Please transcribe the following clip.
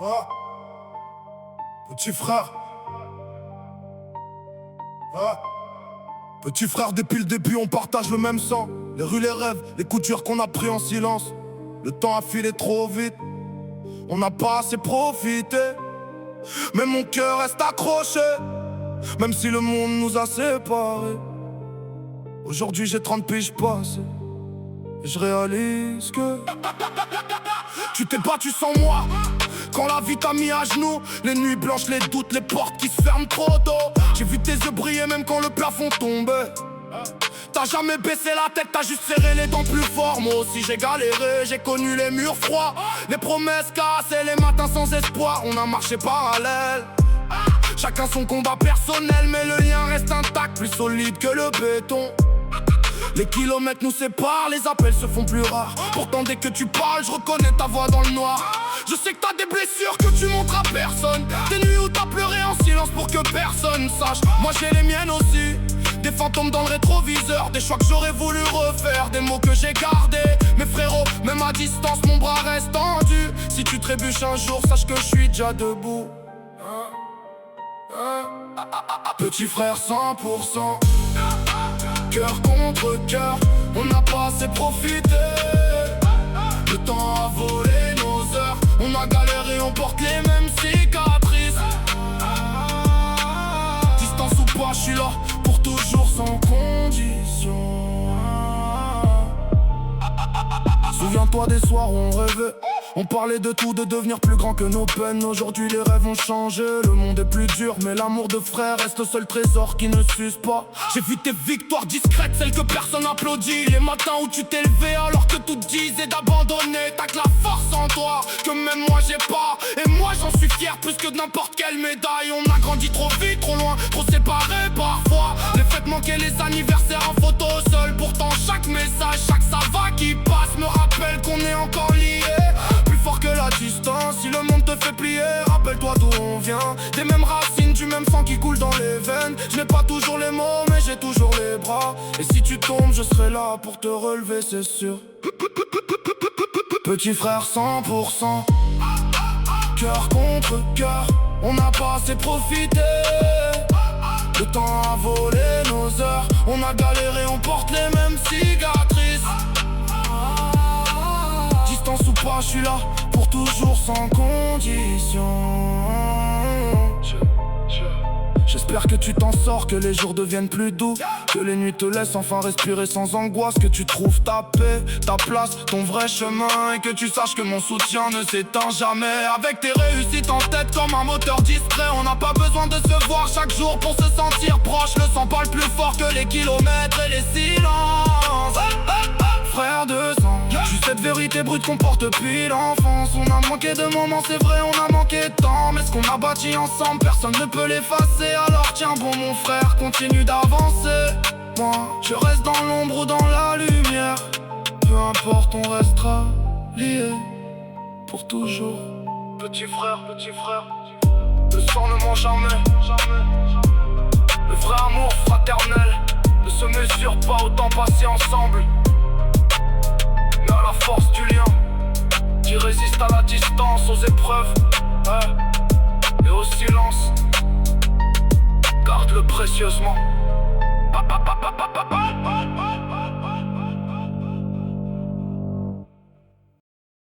Ah, petit frère. Ah, petit frère, depuis le début on partage le même sang. Les rues, les rêves, les coups durs qu'on a pris en silence. Le temps a filé trop vite, on n'a pas assez profité. Mais mon cœur reste accroché, même si le monde nous a séparés. Aujourd'hui j'ai 30 piges passées et je réalise que tu t'es battu sans moi. Quand la vie t'a mis à genoux, les nuits blanches, les doutes, les portes qui se ferment trop tôt. J'ai vu tes yeux briller même quand le plafond tombait. T'as jamais baissé la tête, t'as juste serré les dents plus fort. Moi aussi j'ai galéré, j'ai connu les murs froids, les promesses cassées, les matins sans espoir. On a marché parallèle, chacun son combat personnel, mais le lien reste intact, plus solide que le béton. Les kilomètres nous séparent, les appels se font plus rares. Pourtant dès que tu parles, je reconnais ta voix dans le noir. Je sais que t'as des blessures que tu montres à personne, des nuits où t'as pleuré en silence pour que personne sache. Moi j'ai les miennes aussi, des fantômes dans le rétroviseur, des choix que j'aurais voulu refaire, des mots que j'ai gardés. Mais frérot, même à distance mon bras reste tendu. Si tu trébuches un jour, sache que je suis déjà debout. Petit frère 100%, cœur contre cœur, on n'a pas assez profité. Le temps a volé nos heures, on a galéré, on porte les mêmes cicatrices. Distance ou pas, je suis là pour toujours sans condition. Souviens-toi des soirs où on rêvait, on parlait de tout, de devenir plus grand que nos peines. Aujourd'hui les rêves ont changé, le monde est plus dur, mais l'amour de frère reste le seul trésor qui ne s'use pas. J'ai vu tes victoires discrètes, celles que personne applaudit. Les matins où tu t'es levé alors que tout disait d'abandonner. T'as que la force en toi, que même moi j'ai pas. Et moi j'en suis fier plus que de n'importe quelle médaille. On a grandi trop vite, trop loin, trop séparés parfois. Les fêtes manquaient, les anniversaires en photo seul. Pourtant chaque message, chaque ça va qui passe me rappelle qu'on est encore liés. Plus fort que la distance, si le monde te fait plier, rappelle-toi d'où on vient. Des mêmes racines, du même sang qui coule dans les veines. Je n'ai pas toujours les mots, mais j'ai toujours les bras. Et si tu tombes, je serai là pour te relever, c'est sûr. Petit frère 100%, cœur contre cœur, on n'a pas assez profité. Le temps a volé nos heures, on a galéré, on porte les mêmes cicatrices. Distance ou pas, je suis là pour toujours sans condition. J'espère que tu t'en sors, que les jours deviennent plus doux, que les nuits te laissent enfin respirer sans angoisse, que tu trouves ta paix, ta place, ton vrai chemin, et que tu saches que mon soutien ne s'éteint jamais. Avec tes réussites en tête comme un moteur distrait, on n'a pas besoin de se voir chaque jour pour se sentir proche. Le sang parle plus fort que les kilomètres et les silences. Frère de sang, je suis cette vérité brute qu'on porte depuis l'enfance. On a manqué de moments, c'est vrai, on a manqué de temps, mais ce qu'on a bâti ensemble, personne ne peut l'effacer. Alors tiens bon mon frère, continue d'avancer. Moi, je reste dans l'ombre ou dans la lumière. Peu importe, on restera liés pour toujours. Petit frère, le sang ne ment jamais. Le vrai amour fraternel ne se mesure pas au temps passé ensemble, mais à la force du lien qui résiste à la distance, aux épreuves et au silence. Garde-le précieusement.